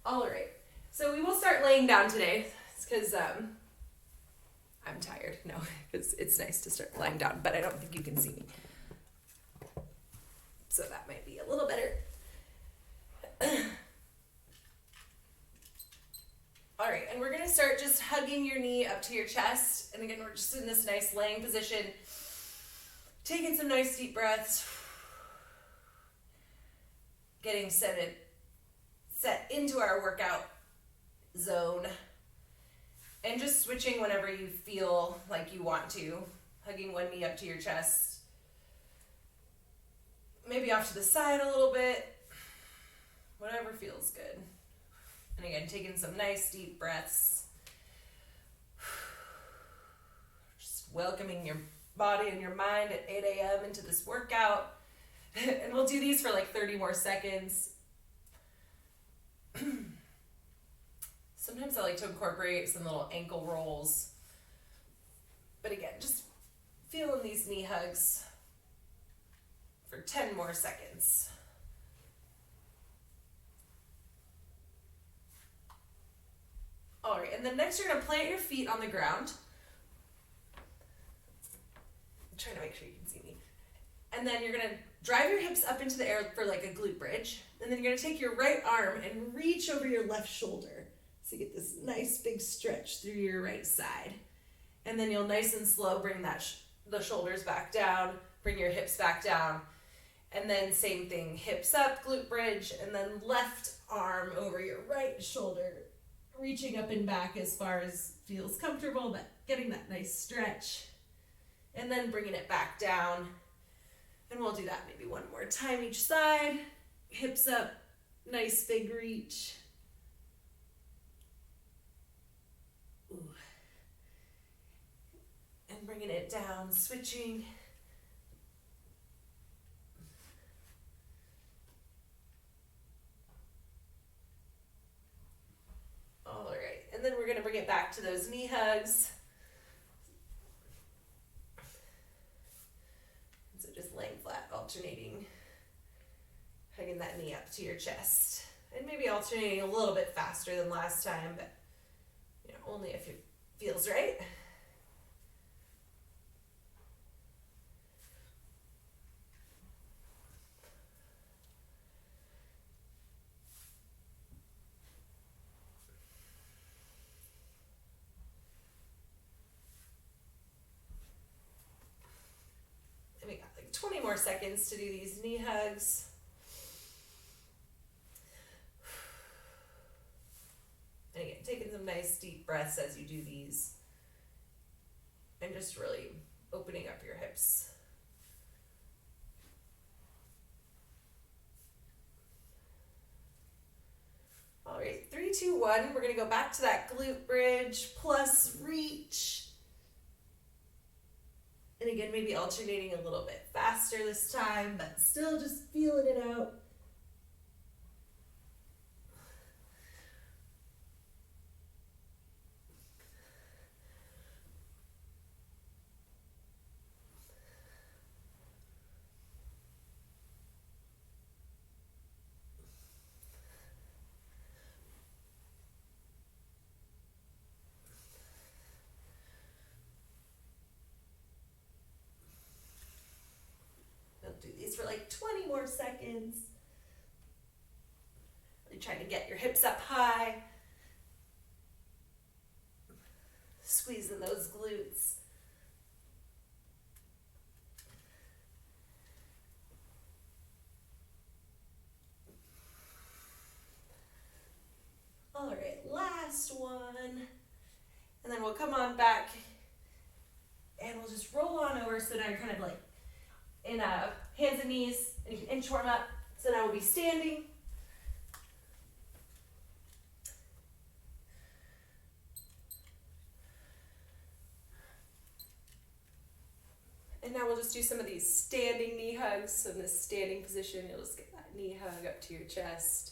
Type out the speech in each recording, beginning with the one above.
All right. So we will start laying down today because I'm tired. No, because it's nice to start lying down, but I don't think you can see me. So that might be a little better. All right, and we're going to start just hugging your knee up to your chest. And again, we're just in this nice laying position. Taking some nice deep breaths. Getting set into our workout zone. And just switching whenever you feel like you want to. Hugging one knee up to your chest. Maybe off to the side a little bit. Whatever feels good. And again, taking some nice deep breaths. Just welcoming your body and your mind at 8 a.m. into this workout. And we'll do these for like 30 more seconds. Sometimes I like to incorporate some little ankle rolls. But again, just feeling these knee hugs for 10 more seconds. All right, and then next you're going to plant your feet on the ground. I'm trying to make sure you can see me. And then you're going to drive your hips up into the air for like a glute bridge. And then you're going to take your right arm and reach over your left shoulder. So you get this nice big stretch through your right side. And then you'll nice and slow bring that the shoulders back down, bring your hips back down. And then same thing, hips up, glute bridge, and then left arm over your right shoulder, reaching up and back as far as feels comfortable, but getting that nice stretch. And then bringing it back down. And we'll do that maybe one more time each side. Hips up, nice big reach. Ooh. And bringing it down, switching. All right, and then we're going to bring it back to those knee hugs. So just laying flat, alternating, hugging that knee up to your chest. And maybe alternating a little bit faster than last time, but only if it feels right. And we got like 20 more seconds to do these knee hugs. And again, taking some nice deep breaths as you do these. And just really opening up your hips. All right, 3, 2, 1. We're going to go back to that glute bridge plus reach. And again, maybe alternating a little bit faster this time, but still just feeling it out. Do these for like 20 more seconds. Really trying to get your hips up high. Squeezing those glutes. All right, last one. And then we'll come on back and we'll just roll on over. So now you're kind of like in hands and knees, and you can inchworm up. So now we'll be standing. And now we'll just do some of these standing knee hugs. So in this standing position, you'll just get that knee hug up to your chest.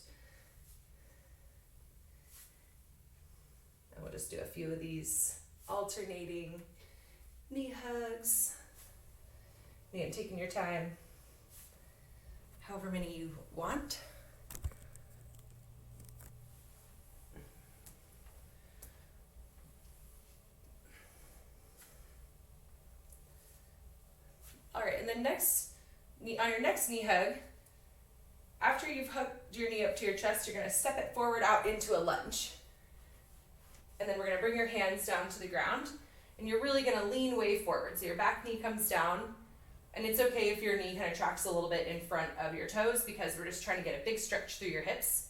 And we'll just do a few of these alternating knee hugs. Again, taking your time, however many you want. and then on your next knee hug, after you've hugged your knee up to your chest, you're going to step it forward out into a lunge. And then we're going to bring your hands down to the ground, and you're really going to lean way forward. So your back knee comes down, and it's okay if your knee kind of tracks a little bit in front of your toes because we're just trying to get a big stretch through your hips.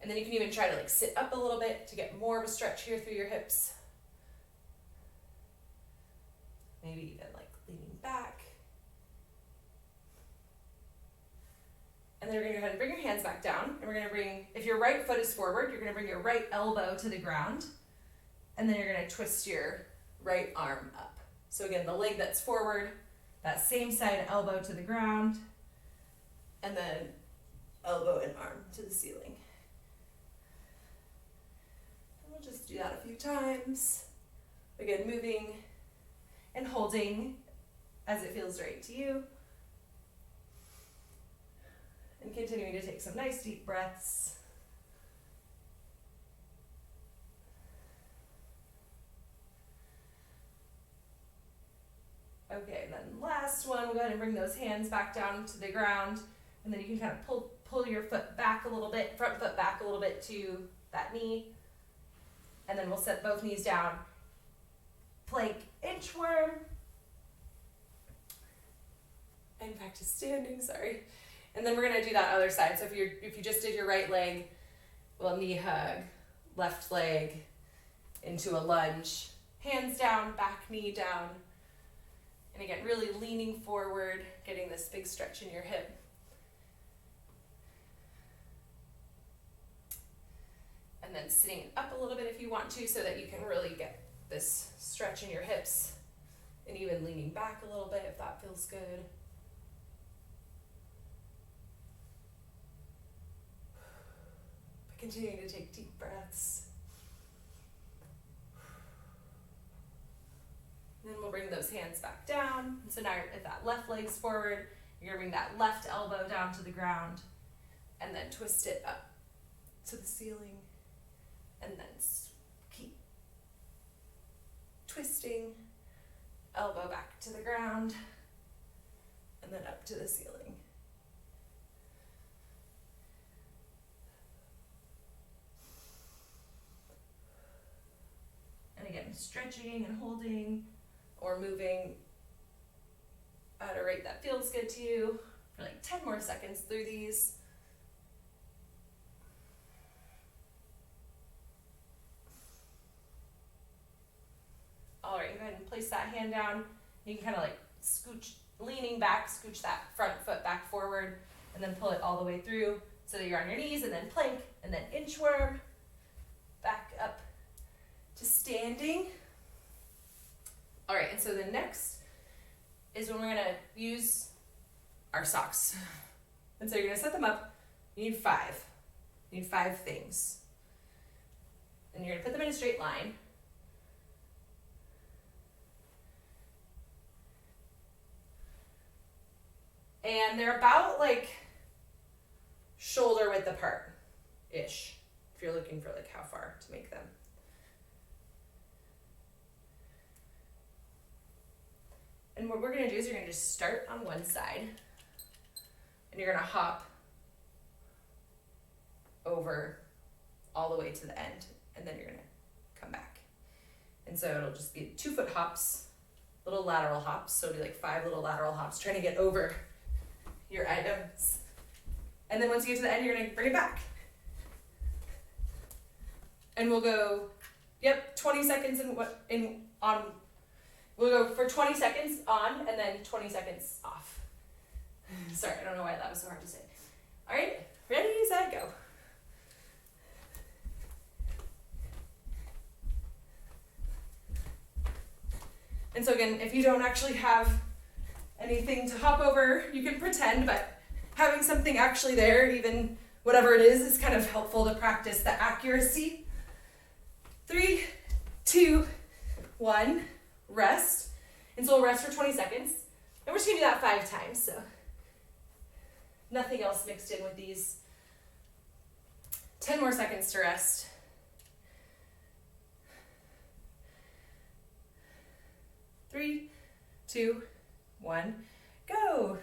And then you can even try to like sit up a little bit to get more of a stretch here through your hips. Maybe even like leaning back. And then we're going to go ahead and bring your hands back down. And we're going to bring, if your right foot is forward, you're going to bring your right elbow to the ground. And then you're going to twist your right arm up. So again, the leg that's forward, that same side elbow to the ground. And then elbow and arm to the ceiling. And we'll just do that a few times. Again, moving and holding as it feels right to you. And continuing to take some nice deep breaths. Okay, and then last one, we'll go ahead and bring those hands back down to the ground. And then you can kind of pull your foot back a little bit, front foot back a little bit to that knee. And then we'll set both knees down. Plank inchworm. And back to standing, sorry. And then we're going to do that other side. So if you just did your right leg, well, knee hug, left leg into a lunge, hands down, back knee down. And again, really leaning forward, getting this big stretch in your hip. And then sitting up a little bit if you want to, so that you can really get this stretch in your hips. And even leaning back a little bit if that feels good. Continuing to take deep breaths. And then we'll bring those hands back down. And so now if that left leg's forward, you're gonna bring that left elbow down to the ground and then twist it up to the ceiling. And then keep twisting, elbow back to the ground, and then up to the ceiling. And again, stretching and holding or moving at a rate that feels good to you for like 10 more seconds through these. All right, go ahead and place that hand down. You can kind of like scooch, leaning back, scooch that front foot back forward, and then pull it all the way through so that you're on your knees, and then plank, and then inchworm, back up to standing. All right, and so the next is when we're gonna use our socks. And so you're gonna set them up. You need 5. You need 5 things. And you're gonna put them in a straight line. And they're about like shoulder width apart-ish, if you're looking for like how far to make them. And what we're gonna do is you're gonna just start on one side and you're gonna hop over all the way to the end, and then you're gonna come back. And so it'll just be 2-foot hops, little lateral hops. So it'll be like 5 little lateral hops, trying to get over your items. And then once you get to the end, you're gonna bring it back. And we'll go, 20 seconds we'll go for 20 seconds on and then 20 seconds off. Sorry, I don't know why that was so hard to say. All right, ready, set, go. And so again, if you don't actually have anything to hop over, you can pretend, but having something actually there, even whatever it is kind of helpful to practice the accuracy. 3, 2, 1, rest. And so we'll rest for 20 seconds. And we're just gonna do that 5 times, so nothing else mixed in with these. 10 more seconds to rest. 3, 2, 1, go.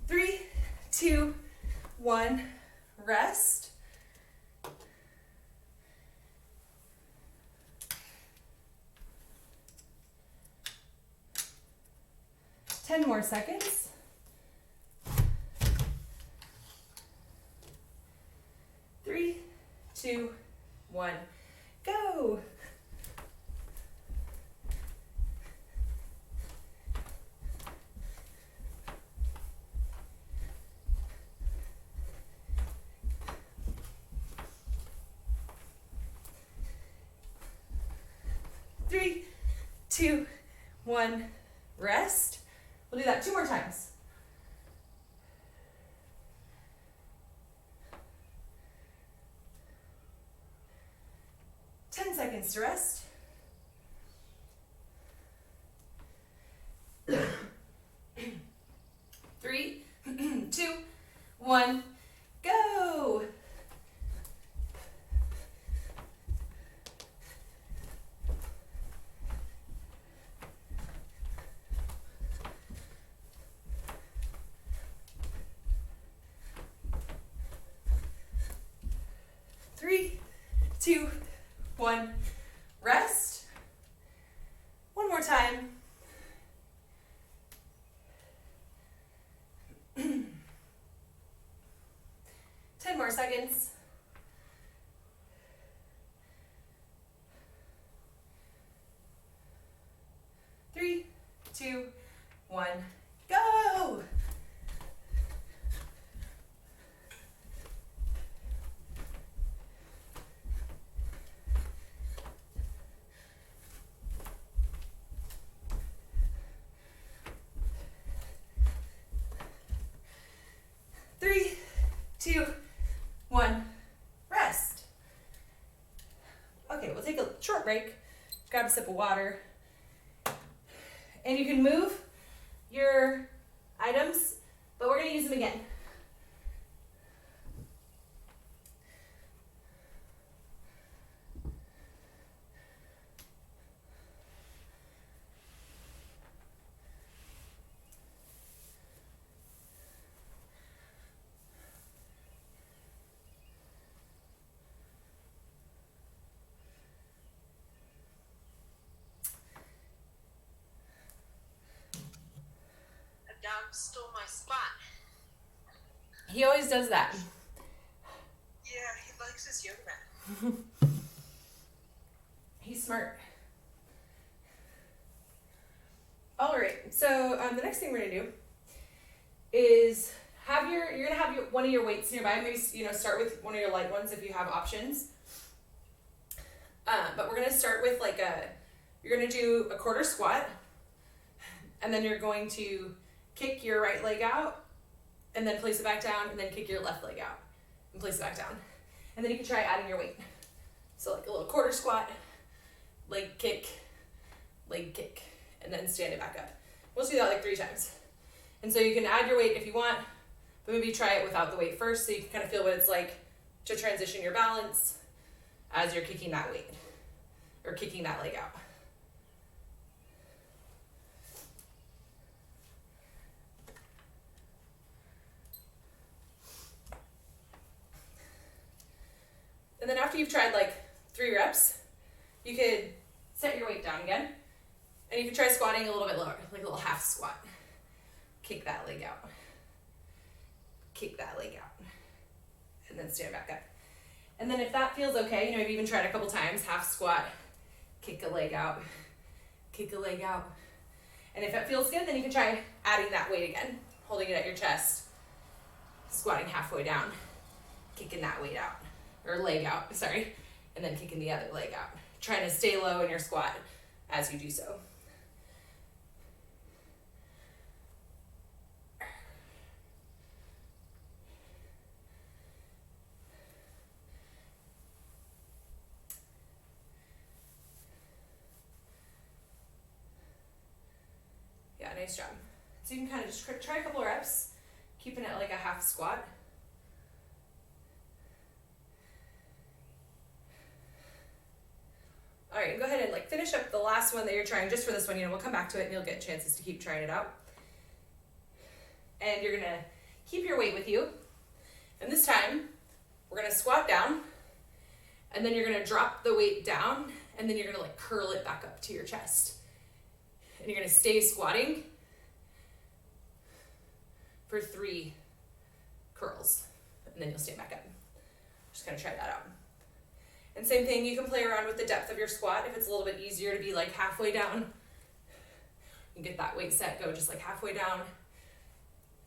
Three, two, one, rest. 10 more seconds. 3, 2, 1, go. Three, two, one, rest. We'll do that 2 more times. Seconds to rest. 3, 2, 1, go. Three, two, one, rest. One more time. 10 more seconds. 3, 2, 1, go. Three, two, one, rest. Okay, we'll take a short break, grab a sip of water, and you can move your items, but we're gonna use them again. Dog stole my spot. He always does that. Yeah, he likes his yoga mat. He's smart. All right, so the next thing we're gonna do is you're gonna have one of your weights nearby. Maybe start with one of your light ones if you have options. But we're gonna start with you're gonna do a quarter squat, and then you're going to kick your right leg out, and then place it back down, and then kick your left leg out, and place it back down. And then you can try adding your weight. So like a little quarter squat, leg kick, and then stand it back up. We'll just do that like 3 times. And so you can add your weight if you want, but maybe try it without the weight first so you can kind of feel what it's like to transition your balance as you're kicking that weight, or kicking that leg out. And then after you've tried like 3 reps, you could set your weight down again, and you can try squatting a little bit lower, like a little half squat. Kick that leg out. Kick that leg out. And then stand back up. And then if that feels okay, maybe even try it a couple times, half squat, kick a leg out, kick a leg out. And if it feels good, then you can try adding that weight again, holding it at your chest, squatting halfway down, kicking that weight out, or leg out, sorry, and then kicking the other leg out. Trying to stay low in your squat as you do so. nice job. So you can kind of just try a couple reps, keeping it like a half squat. All right, go ahead and like finish up the last one that you're trying just for this one. We'll come back to it and you'll get chances to keep trying it out. And you're gonna keep your weight with you. And this time, we're gonna squat down, and then you're gonna drop the weight down, and then you're gonna like curl it back up to your chest. And you're gonna stay squatting for 3 curls, and then you'll stand back up. Just kind of try that out. And same thing, you can play around with the depth of your squat. If it's a little bit easier to be like halfway down, you can get that weight set, go just like halfway down,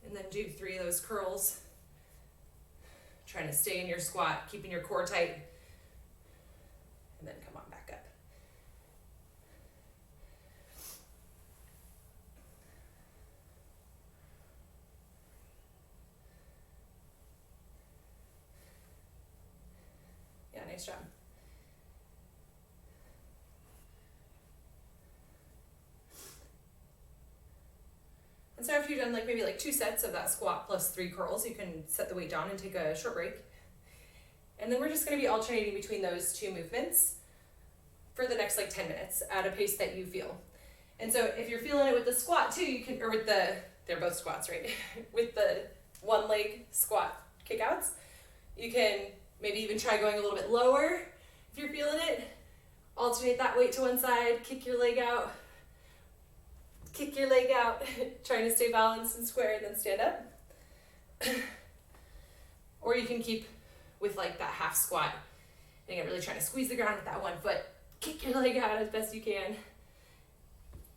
and then do 3 of those curls. Trying to stay in your squat, keeping your core tight, and then come on back up. Yeah, nice job. And so after you've done like maybe like 2 sets of that squat plus 3 curls, you can set the weight down and take a short break. And then we're just going to be alternating between those 2 movements for the next like 10 minutes at a pace that you feel. And so if you're feeling it with the squat too, you can, or with they're both squats, right? With the 1 leg squat kickouts, you can maybe even try going a little bit lower if you're feeling it. Alternate that weight to one side, kick your leg out, trying to stay balanced and square, and then stand up. Or you can keep with like that half squat, and you're really trying to squeeze the ground with that 1 foot. Kick your leg out as best you can.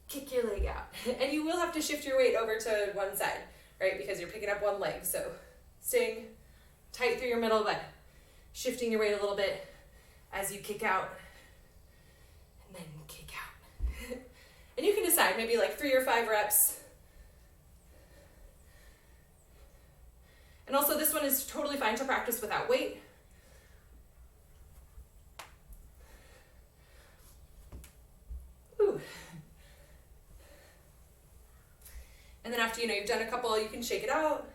Kick your leg out. And you will have to shift your weight over to one side, right? Because you're picking up 1 leg. So staying tight through your middle, but shifting your weight a little bit as you kick out, and then kick out. And you can decide maybe like 3 or 5 reps. And also this one is totally fine to practice without weight. Ooh. And then after you've done a couple, you can shake it out.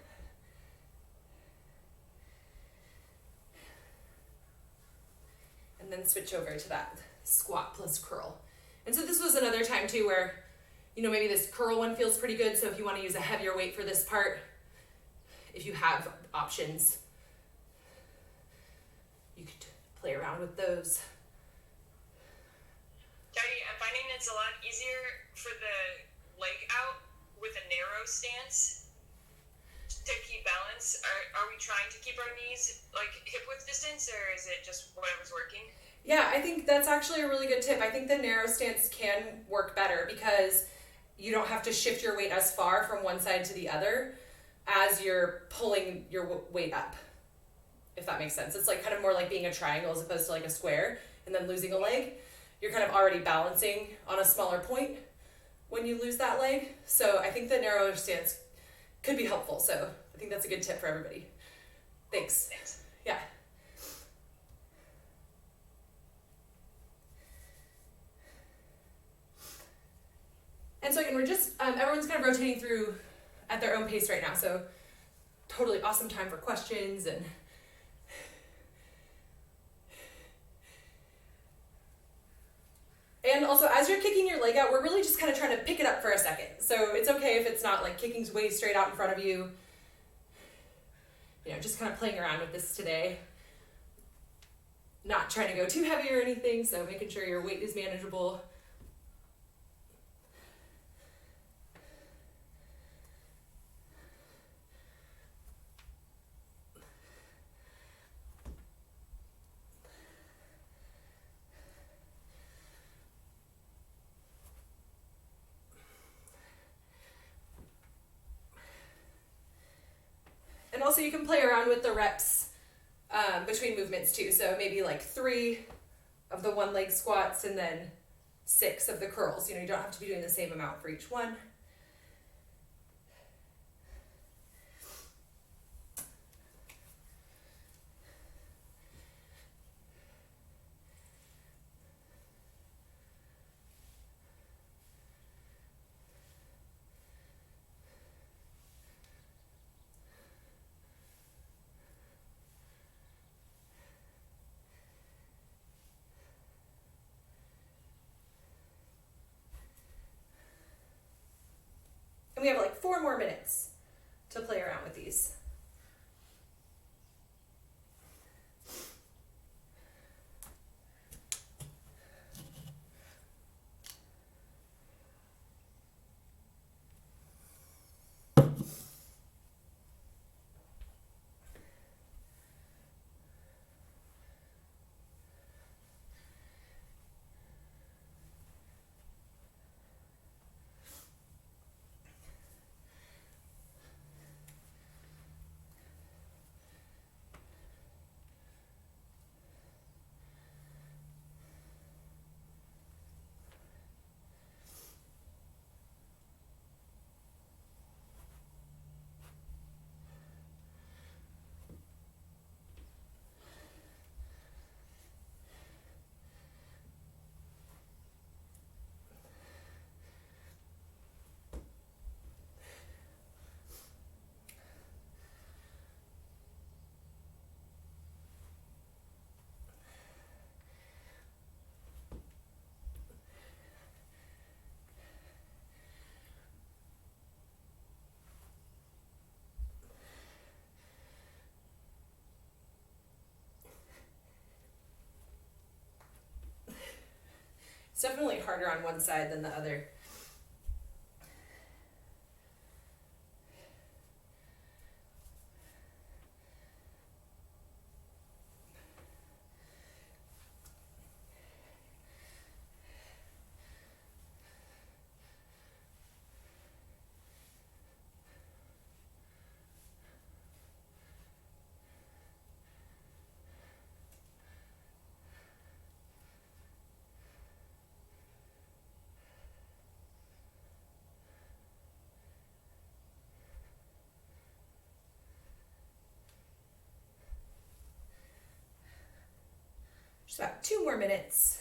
And then switch over to that squat plus curl. And so this was another time too where, maybe this curl one feels pretty good. So if you want to use a heavier weight for this part, if you have options, you could play around with those. Chardy, I'm finding it's a lot easier for the leg out with a narrow stance to keep balance. Are we trying to keep our knees like hip width distance, or is it just whatever's working? Yeah, I think that's actually a really good tip. I think the narrow stance can work better because you don't have to shift your weight as far from one side to the other as you're pulling your weight up, if that makes sense. It's like kind of more like being a triangle as opposed to like a square and then losing a leg. You're kind of already balancing on a smaller point when you lose that leg. So I think the narrow stance could be helpful. So I think that's a good tip for everybody. Thanks. Yeah. And so again, we're just, everyone's kind of rotating through at their own pace right now. So totally awesome time for questions. And also, as you're kicking your leg out, we're really just kind of trying to pick it up for a second. So it's okay if it's not like kicking way straight out in front of you. Just kind of playing around with this today. Not trying to go too heavy or anything, so making sure your weight is manageable. And also you can play around with the reps between movements too. So maybe like 3 of the 1 leg squats and then 6 of the curls. You don't have to be doing the same amount for each one. And we have like 4 more minutes to play around with these. It's definitely harder on one side than the other. Just about 2 more minutes.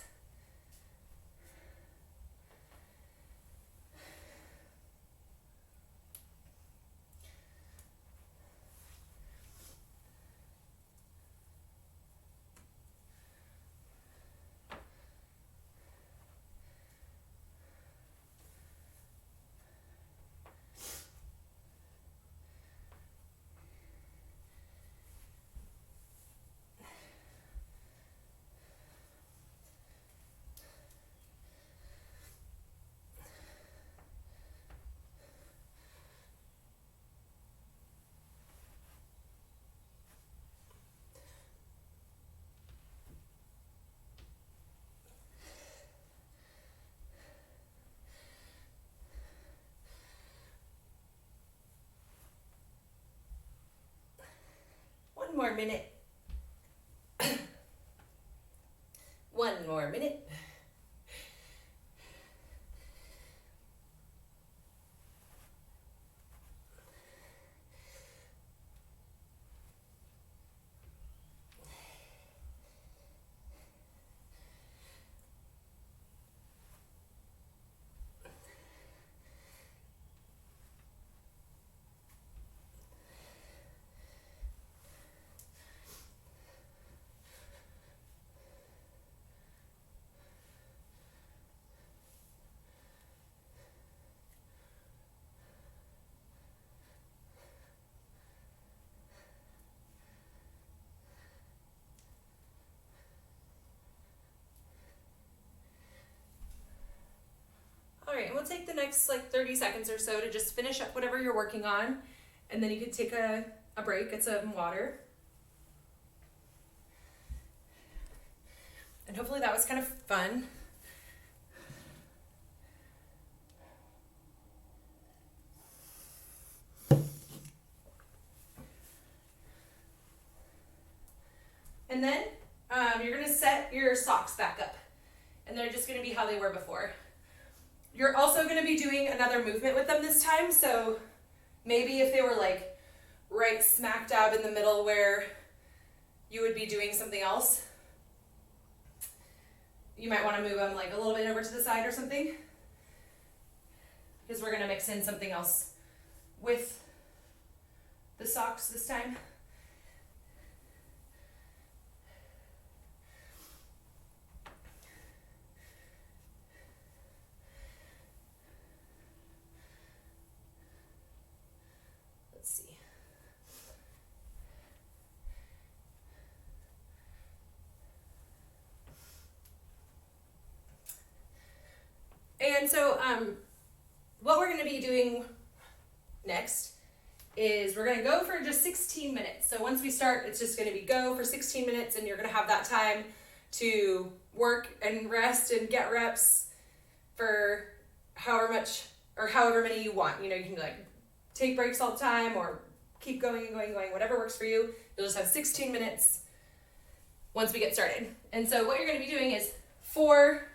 One more minute. 1 more minute. All right, and we'll take the next like 30 seconds or so to just finish up whatever you're working on, and then you could take a break, get some water. And hopefully that was kind of fun. And then you're gonna set your socks back up, and they're just gonna be how they were before. You're also gonna be doing another movement with them this time, so maybe if they were like right smack dab in the middle where you would be doing something else, you might wanna move them like a little bit over to the side or something, because we're gonna mix in something else with the socks this time. And so what we're going to be doing next is we're going to go for just 16 minutes. So once we start, it's just going to be go for 16 minutes, and you're going to have that time to work and rest and get reps for however much or however many you want. You know, you can like take breaks all the time or keep going and going, whatever works for you. You'll just have 16 minutes once we get started. And so what you're going to be doing is 4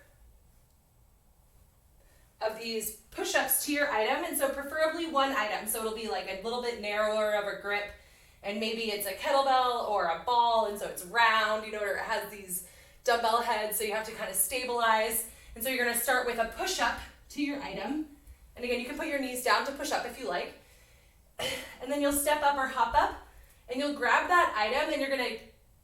of these push-ups to your item, and so preferably one item, so it'll be like a little bit narrower of a grip, and maybe it's a kettlebell or a ball, and so it's round, you know, or it has these dumbbell heads, so you have to kind of stabilize. And so you're going to start with a push-up to your item, and again, you can put your knees down to push up if you like, and then you'll step up or hop up, and you'll grab that item, and you're going to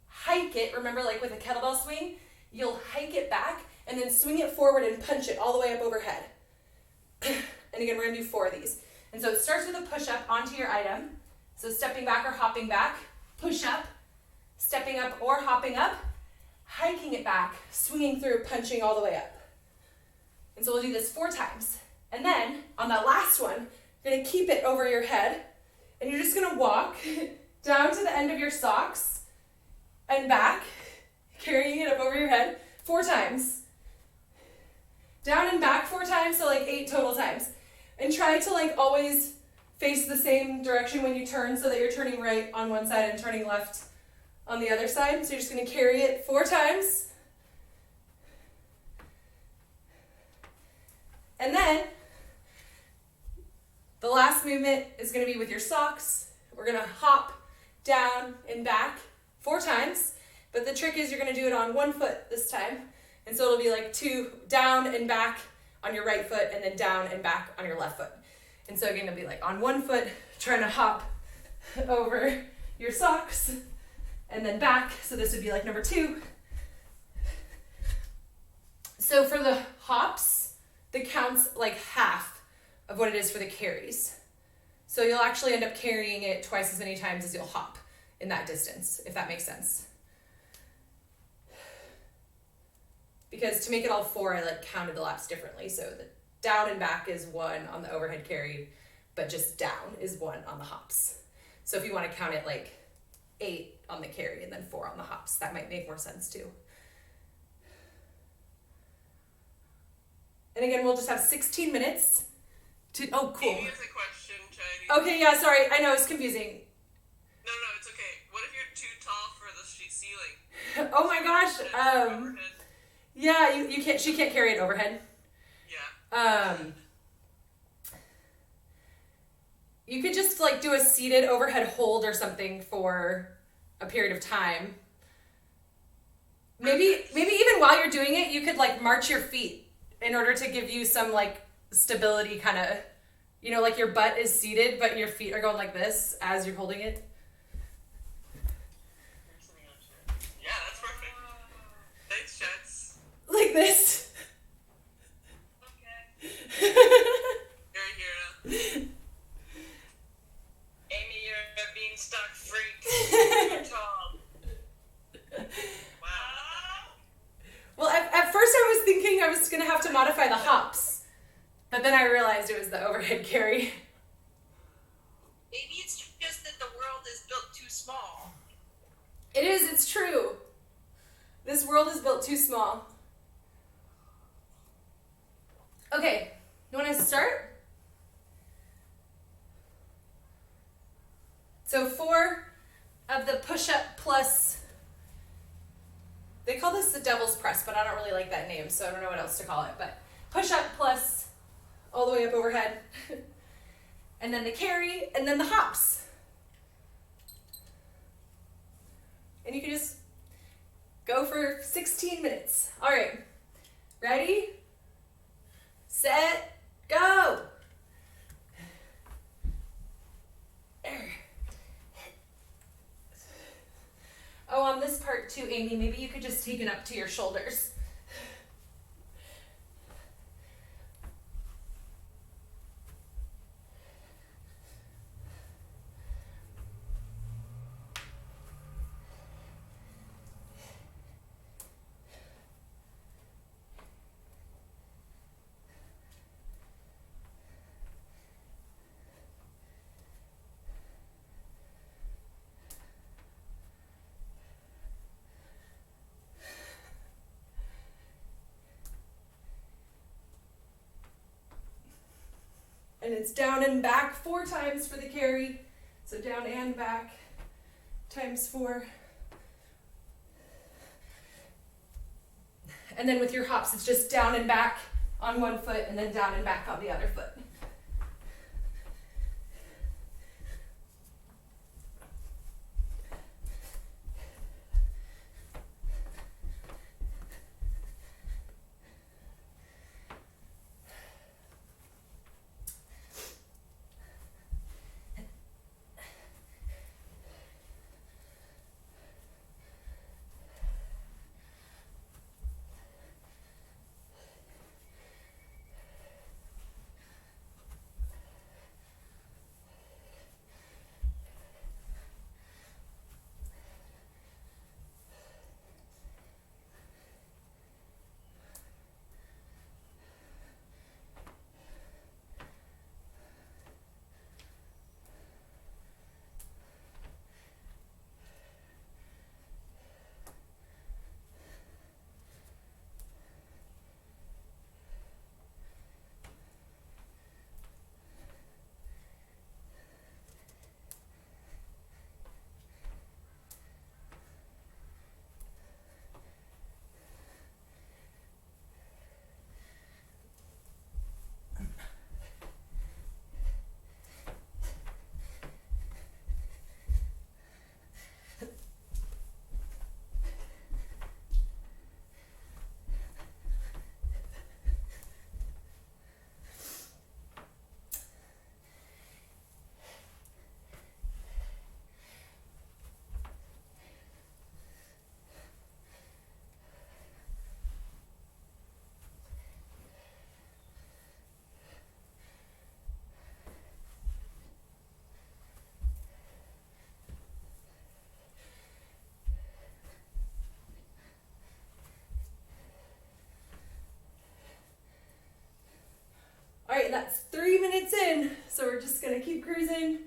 hike it. Remember, like with a kettlebell swing, you'll hike it back, and then swing it forward and punch it all the way up overhead. And again, we're going to do 4 of these. And so it starts with a push-up onto your item. So stepping back or hopping back, push-up, stepping up or hopping up, hiking it back, swinging through, punching all the way up. And so we'll do this 4 times. And then on that last one, you're going to keep it over your head, and you're just going to walk down to the end of your socks and back, carrying it up over your head 4 times. Down and back 4 times, so like 8 total times. And try to like always face the same direction when you turn, so that you're turning right on one side and turning left on the other side. So you're just going to carry it 4 times. And then the last movement is going to be with your socks. We're going to hop down and back 4 times. But the trick is you're going to do it on one foot this time. And so it'll be like 2 down and back on your right foot, and then down and back on your left foot. And so again, it'll be like on one foot, trying to hop over your socks, and then back. So this would be like number 2. So for the hops, the count's like half of what it is for the carries. So you'll actually end up carrying it twice as many times as you'll hop in that distance, if that makes sense. Because to make it all 4, I like counted the laps differently. So the down and back is 1 on the overhead carry, but just down is 1 on the hops. So if you want to count it like 8 on the carry and then 4 on the hops, that might make more sense too. And again, we'll just have 16 minutes to, oh, cool. Amy has a question, Chardy. Okay, yeah, sorry. I know, it's confusing. No, it's okay. What if you're too tall for the ceiling? Oh my gosh. Overhead. Yeah, you can't. She can't carry it overhead. Yeah. You could just like do a seated overhead hold or something for a period of time. Maybe even while you're doing it, you could like march your feet in order to give you some like stability, kind of, you know, like your butt is seated, but your feet are going like this as you're holding it. Yeah, that's perfect. Thanks, Chats. Like this. Okay. You're here. Amy, you're a beanstalk freak. You're tall. Wow. Well, at first I was thinking I was going to have to modify the hops, but then I realized it was the overhead carry. Maybe it's just that the world is built too small. It is, it's true. This world is built too small. Okay, you want to start? So 4 of the push-up plus, they call this the devil's press, but I don't really like that name, so I don't know what else to call it, but push-up plus all the way up overhead, and then the carry, and then the hops. And you can just go for 16 minutes. All right, ready? Set, go. Oh, on this part too, Amy, maybe you could just take it up to your shoulders. it's down and back 4 times for the carry. So down and back times 4. And then with your hops, it's just down and back on one foot and then down and back on the other foot. All right, that's 3 minutes in, so we're just gonna keep cruising.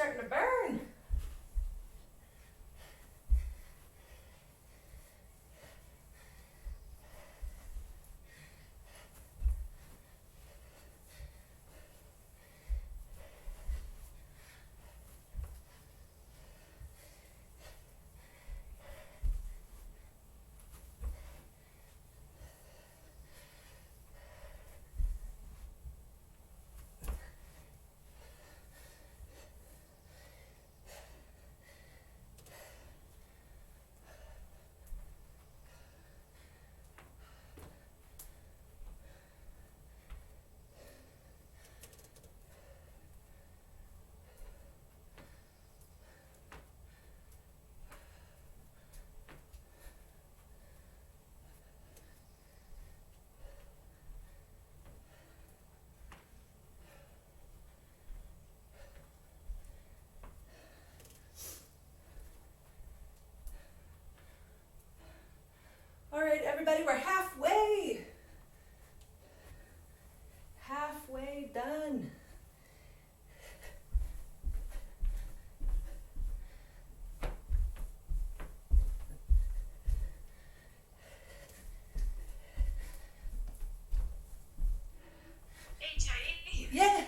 starting to burn. All right, everybody, we're halfway. Halfway done. Hey, Chardy. Yeah.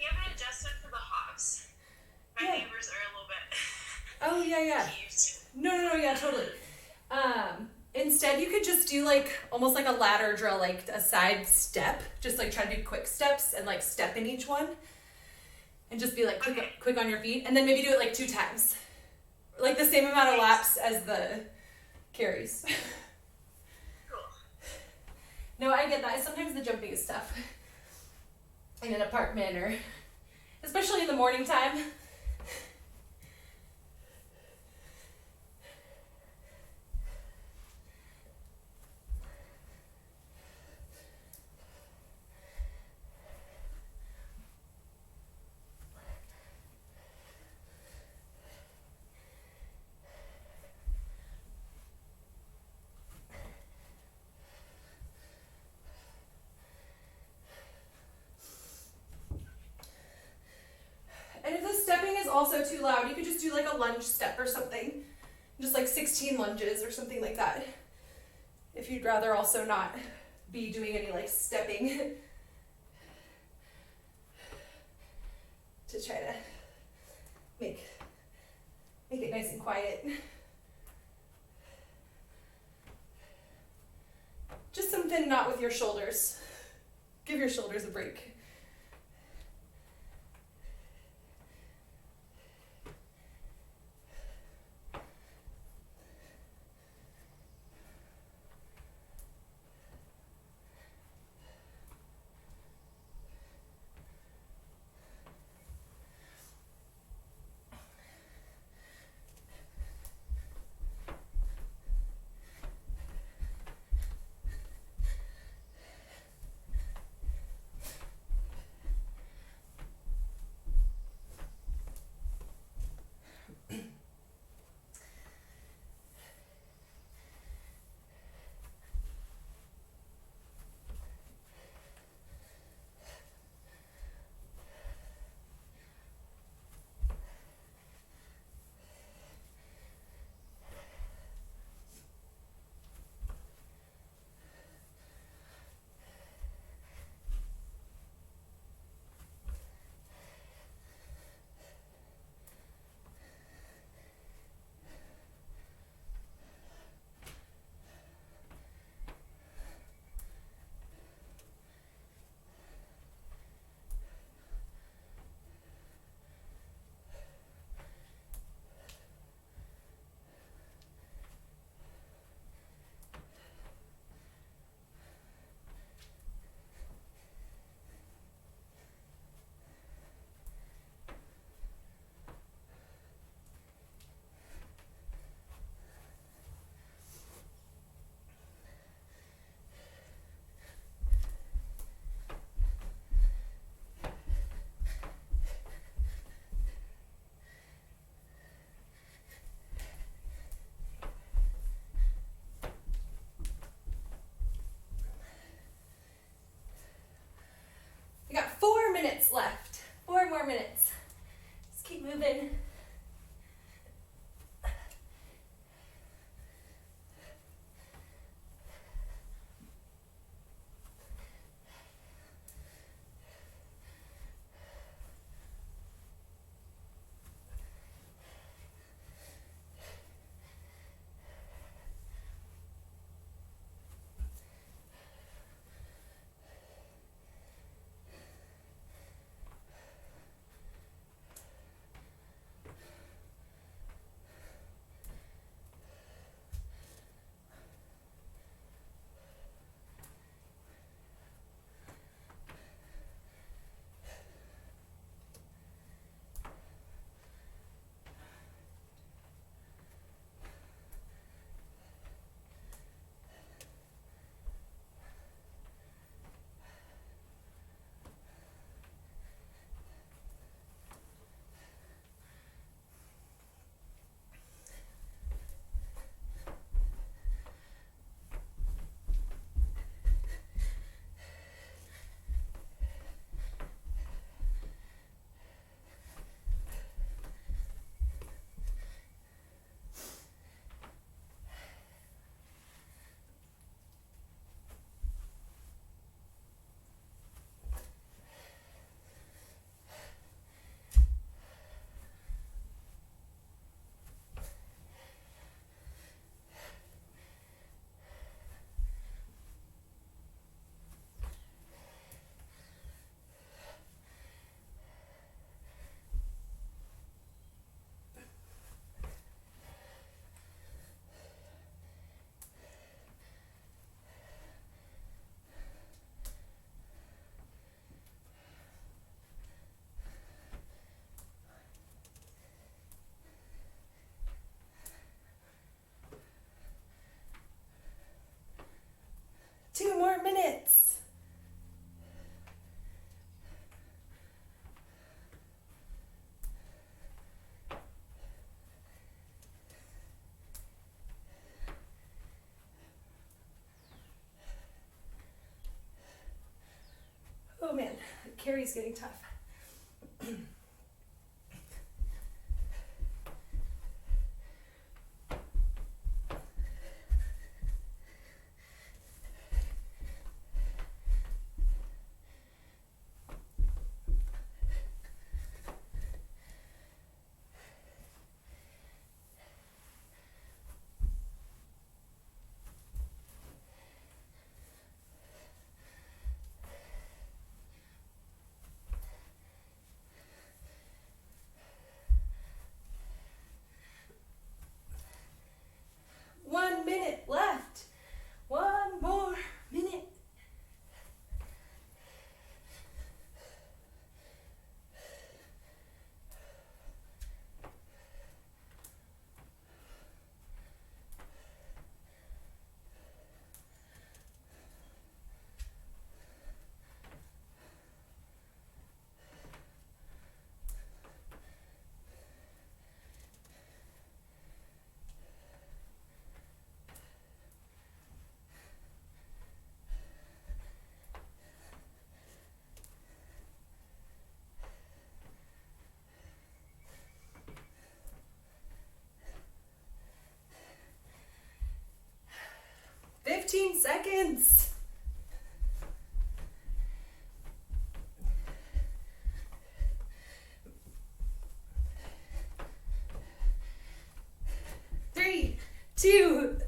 You have an adjustment for the hops? My Yeah. neighbors are a little bit Oh, yeah. confused. No, yeah, totally. Instead, you could just do like almost like a ladder drill, like a side step. Just like try to do quick steps and like step in each one, and just be like quick on your feet, and then maybe do it like 2 times, like the same amount of laps as the carries. Cool. No, I get that. Sometimes the jumping is tough in an apartment, or especially in the morning time. And if the stepping is also too loud, you could just do like a lunge step or something. Just like 16 lunges or something like that. If you'd rather also not be doing any like stepping. To try to make it nice and quiet. Just something not with your shoulders. Give your shoulders a break. We got 4 minutes left. 4 more minutes. Just Keep moving. Two more minutes. Oh man, carry's getting tough. 1 minute left. One more minute. Seconds. Three, two,